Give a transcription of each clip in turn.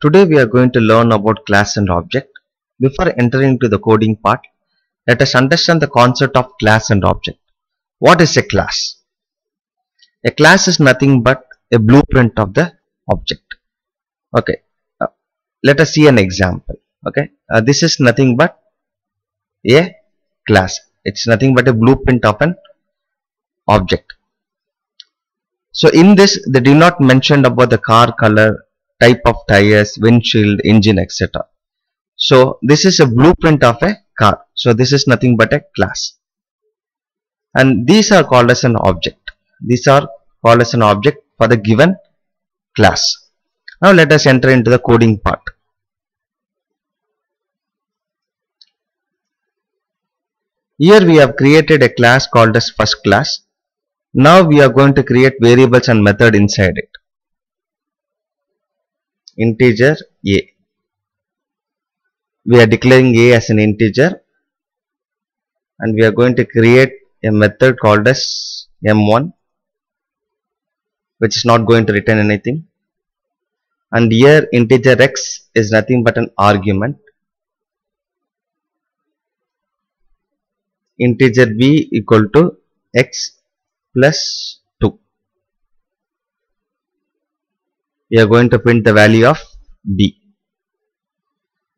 Today we are going to learn about class and object. Before entering into the coding part, let us understand the concept of class and object. What is a class? A class is nothing but a blueprint of the object. Okay, let us see an example. Okay, this is nothing but a class. It's nothing but a blueprint of an object. So in this, they did not mention about the car color, type of tires, windshield, engine, etc. So this is a blueprint of a car. So this is nothing but a class. And these are called as an object. These are called as an object for the given class. Now let us enter into the coding part. Here we have created a class called as first class. Now we are going to create variables and method inside it. Integer a. We are declaring a as an integer, and we are going to create a method called as m1, which is not going to return anything. And here integer x is nothing but an argument. Integer b equal to x plus 2. We are going to print the value of b.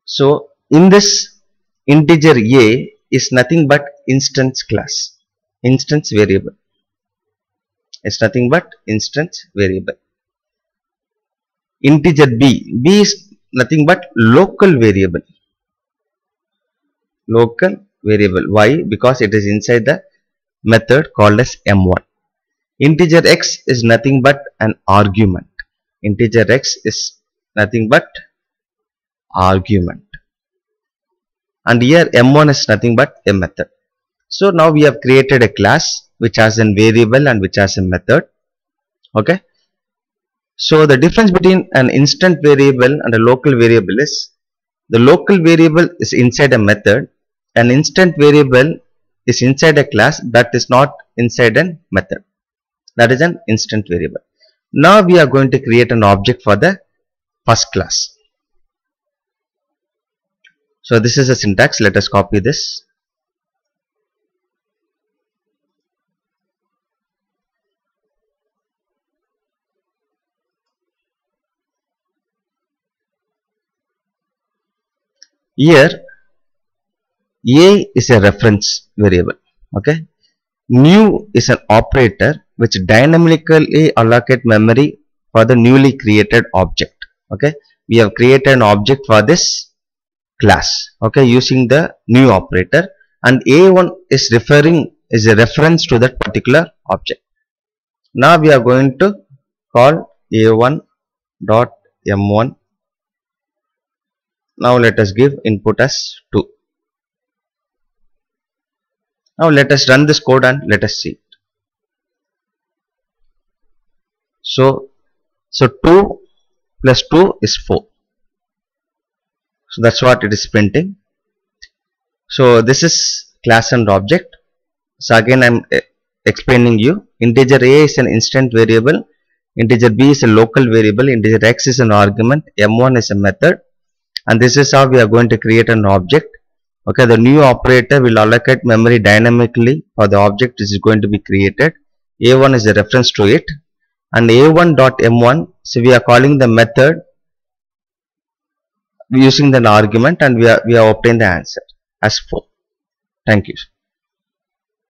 So in this, integer a is nothing but instance class, instance variable. It's nothing but instance variable. Integer b is nothing but local variable. Local variable. Why? Because it is inside the method called as m1. Integer x is nothing but an argument. Integer x is nothing but argument. And here m1 is nothing but a method. So now we have created a class which has a variable and which has a method. Okay. So the difference between an instant variable and a local variable is, the local variable is inside a method, an instant variable is inside a class that is not inside a method. That is an instant variable. Now we are going to create an object for the first class. So this is a syntax. Let us copy this. Here a is a reference variable. Okay. New is an operator which dynamically allocate memory for the newly created object. Okay. We have created an object for this class, okay, using the new operator, and a1 is a reference to that particular object. Now we are going to call a1 dot m1. Now let us give input as 2. Now let us run this code and let us see it. So 2 plus 2 is 4. So that's what it is printing. So this is class and object. So again I am explaining you. Integer a is an instant variable, integer b is a local variable, integer x is an argument, m1 is a method, and this is how we are going to create an object. Okay, the new operator will allocate memory dynamically for the object which is going to be created. A1 is a reference to it, and a1 dot m1, so we are calling the method using the argument, and we have obtained the answer as 4. Thank you.